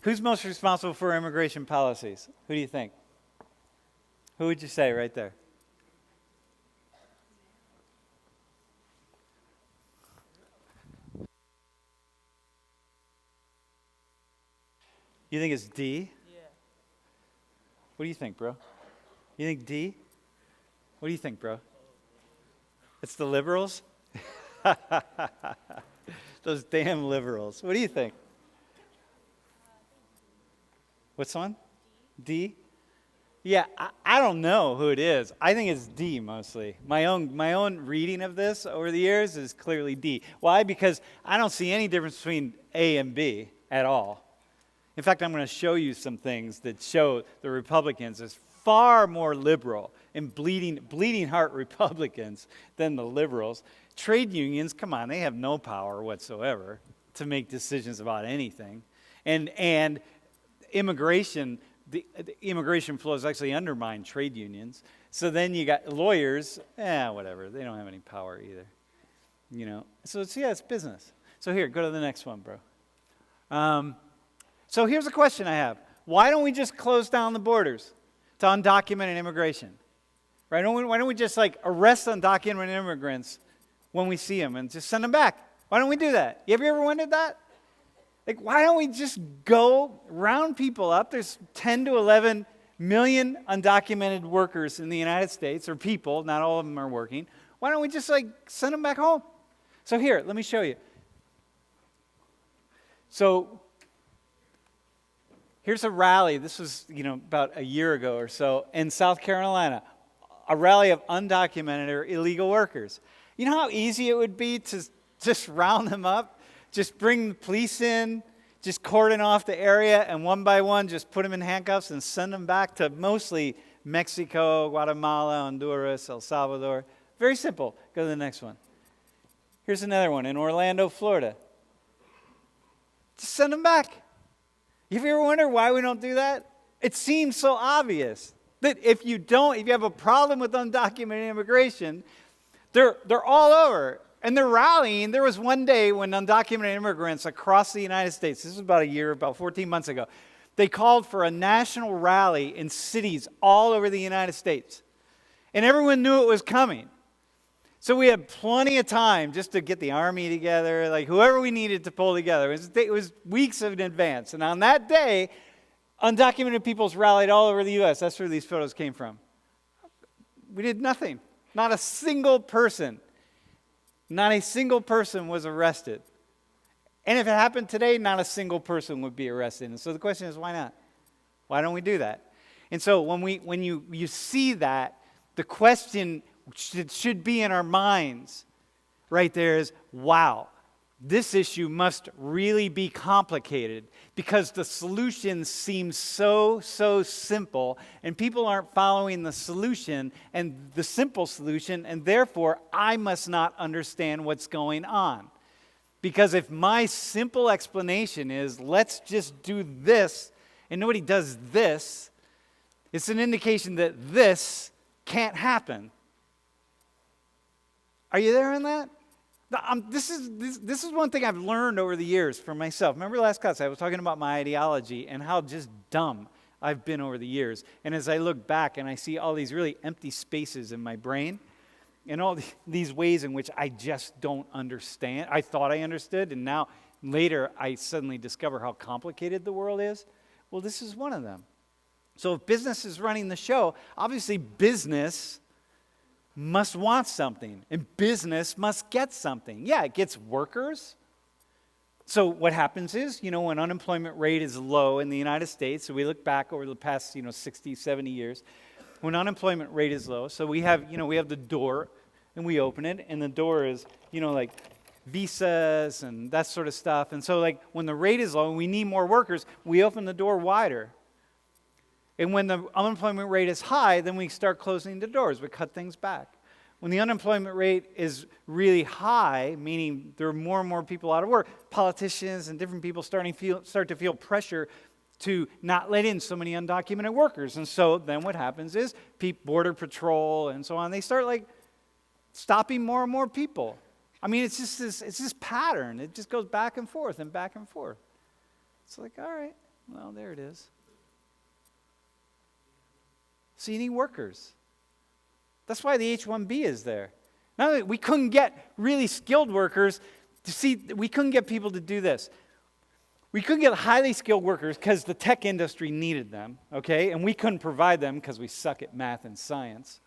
Who's most responsible for immigration policies? Who do you think? Who would you say right there? You think it's D? Yeah. What do you think, bro? You think D? What do you think, bro? It's the liberals? Those damn liberals. What do you think? What's one? D? Yeah, I don't know who it is. I think it's D mostly. My own reading of this over the years is clearly D. Why? Because I don't see any difference between A and B at all. In fact, I'm going to show you some things that show the Republicans as far more liberal and bleeding heart Republicans than the liberals. Trade unions, come on, they have no power whatsoever to make decisions about anything. And immigration, the immigration flows actually undermine trade unions. So then you got lawyers, whatever, they don't have any power either. You know, so it's business. So here, go to the next one, bro. So here's a question I have. Why don't we just close down the borders to undocumented immigration? Right? Why don't we just arrest undocumented immigrants when we see them and just send them back? Why don't we do that? Have you ever wondered that? Why don't we just go round people up? There's 10 to 11 million undocumented workers in the United States, or people, not all of them are working. Why don't we just send them back home? So here, let me show you. So here's a rally. This was, about a year ago or so in South Carolina. A rally of undocumented or illegal workers. You know how easy it would be to just round them up? Just bring the police in, just cordon off the area, and one by one just put them in handcuffs and send them back to mostly Mexico, Guatemala, Honduras, El Salvador. Very simple. Go to the next one. Here's another one in Orlando, Florida. Just send them back. Have you ever wondered why we don't do that? It seems so obvious that if you have a problem with undocumented immigration, they're all over. And they're rallying. There was one day when undocumented immigrants across the United States, this was about 14 months ago, they called for a national rally in cities all over the United States. And everyone knew it was coming. So we had plenty of time just to get the army together, whoever we needed to pull together. It was weeks in advance. And on that day, undocumented peoples rallied all over the U.S. That's where these photos came from. We did nothing. Not a single person. Not a single person was arrested. And if it happened today, not a single person would be arrested. And so the question is, why not? Why don't we do that? And so when you see that, the question should be in our minds right there is, wow, this issue must really be complicated because the solution seems so simple and people aren't following the solution and the simple solution, and therefore I must not understand what's going on. Because if my simple explanation is let's just do this and nobody does this, it's an indication that this can't happen. Are you there on that? This is one thing I've learned over the years for myself. Remember last class I was talking about my ideology and how just dumb I've been over the years. And as I look back and I see all these really empty spaces in my brain and all these ways in which I just don't understand. I thought I understood, and now later I suddenly discover how complicated the world is. Well, this is one of them. So if business is running the show, obviously business must want something, and business must get something. Yeah, it gets workers. So what happens is, when unemployment rate is low in the United States, so we look back over the past, 60, 70 years, when unemployment rate is low, so we have the door, and we open it, and the door is, visas and that sort of stuff. And so, when the rate is low and we need more workers, we open the door wider. And when the unemployment rate is high, then we start closing the doors. We cut things back. When the unemployment rate is really high, meaning there are more and more people out of work, politicians and different people start to feel pressure to not let in so many undocumented workers. And so then what happens is Border Patrol and so on, they start stopping more and more people. I mean, it's this pattern. It just goes back and forth and back and forth. It's all right. Well, there it is. So you need workers. That's why the H-1B is there. Now, we couldn't get really skilled workers we couldn't get people to do this. We couldn't get highly skilled workers because the tech industry needed them, okay? And we couldn't provide them because we suck at math and science.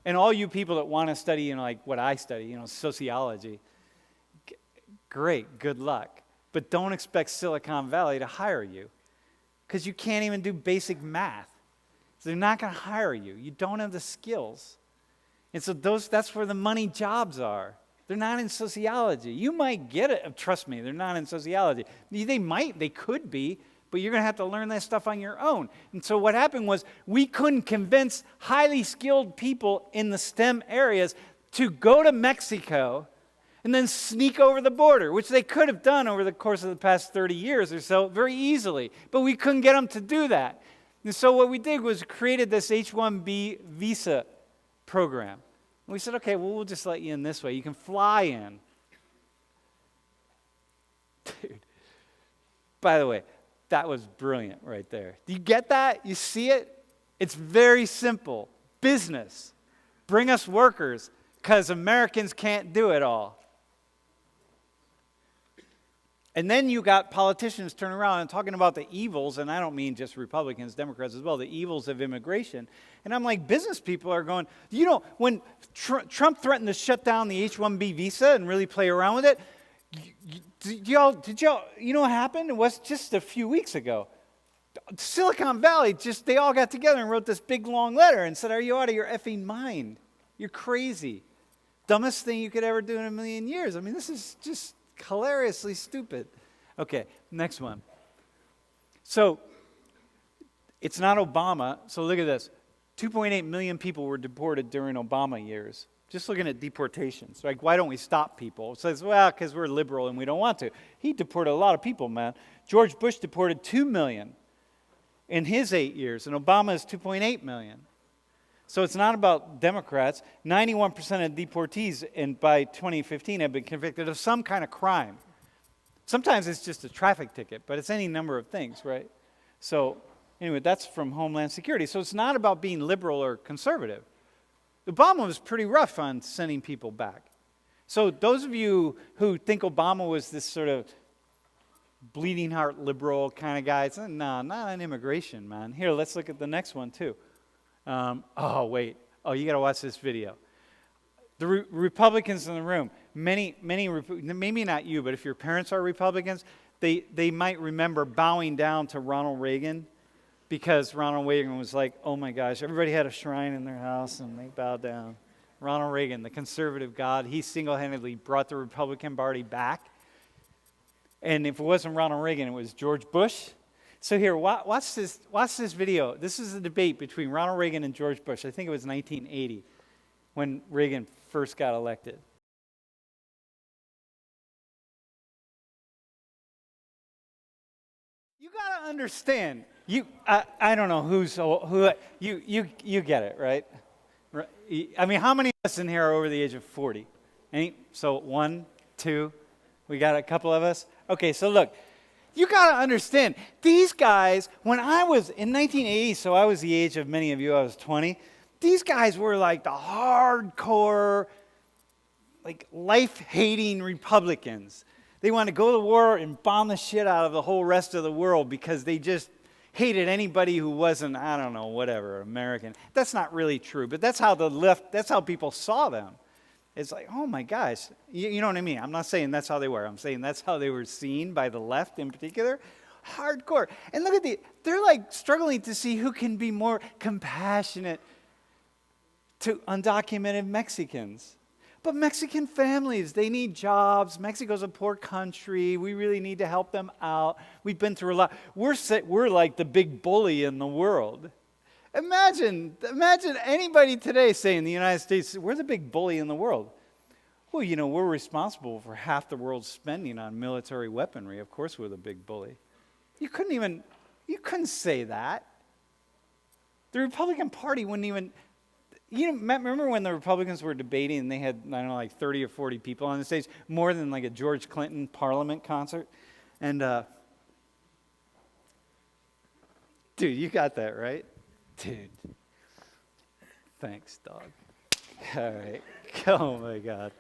And all you people that want to study, like what I study, sociology, great, good luck. But don't expect Silicon Valley to hire you because you can't even do basic math. So they're not going to hire you. You don't have the skills. And so that's where the money jobs are. They're not in sociology. You might get it. Trust me, they're not in sociology. They could be, but you're going to have to learn that stuff on your own. And so what happened was we couldn't convince highly skilled people in the STEM areas to go to Mexico and then sneak over the border, which they could have done over the course of the past 30 years or so very easily. But we couldn't get them to do that. And so what we did was created this H-1B visa program. And we said, okay, well, we'll just let you in this way. You can fly in. Dude, by the way, that was brilliant right there. Do you get that? You see it? It's very simple. Business. Bring us workers because Americans can't do it all. And then you got politicians turning around and talking about the evils, and I don't mean just Republicans, Democrats as well, the evils of immigration. And I'm like, business people are going, when Trump threatened to shut down the H-1B visa and really play around with it, did y'all, what happened? It was just a few weeks ago. Silicon Valley, they all got together and wrote this big long letter and said, are you out of your effing mind? You're crazy. Dumbest thing you could ever do in a million years. I mean, this is just hilariously stupid. Okay, next one. So, it's not Obama. So look at this. 2.8 million people were deported during Obama years. Just looking at deportations. Like, why don't we stop people? It says, well, because we're liberal and we don't want to. He deported a lot of people, man. George Bush deported 2 million in his 8 years, and Obama is 2.8 million. So it's not about Democrats. 91% of deportees by 2015 have been convicted of some kind of crime. Sometimes it's just a traffic ticket, but it's any number of things, right? So anyway, that's from Homeland Security. So it's not about being liberal or conservative. Obama was pretty rough on sending people back. So those of you who think Obama was this sort of bleeding heart liberal kind of guy, no, not on immigration, man. Here, let's look at the next one too. You got to watch this video. The Republicans in the room, many, maybe not you, but if your parents are Republicans, they might remember bowing down to Ronald Reagan because Ronald Reagan was like, oh my gosh, everybody had a shrine in their house and they bowed down. Ronald Reagan, the conservative god, he single-handedly brought the Republican Party back. And if it wasn't Ronald Reagan, it was George Bush. So here, watch this video. This is a debate between Ronald Reagan and George Bush. I think it was 1980 when Reagan first got elected. You got to understand. I don't know who. You get it, right? I mean, how many of us in here are over the age of 40? So 1, 2, we got a couple of us. Okay, so look. You got to understand, these guys, when I was in 1980, so I was the age of many of you, I was 20, these guys were like the hardcore, like life-hating Republicans. They wanted to go to war and bomb the shit out of the whole rest of the world because they just hated anybody who wasn't, I don't know, whatever, American. That's not really true, but that's how that's how people saw them. It's like, oh my gosh, you know what I mean? I'm not saying that's how they were. I'm saying that's how they were seen by the left in particular. Hardcore. And look at they're like struggling to see who can be more compassionate to undocumented Mexicans. But Mexican families, they need jobs. Mexico's a poor country. We really need to help them out. We've been through a lot. We're like the big bully in the world. Imagine anybody today saying the United States, we're the big bully in the world. Well, we're responsible for half the world's spending on military weaponry. Of course we're the big bully. You couldn't say that. The Republican Party wouldn't even, remember when the Republicans were debating and they had, I don't know, like 30 or 40 people on the stage, more than like a George Clinton Parliament concert? And Dude, you got that right? Dude. Thanks, dog. All right. Oh, my God.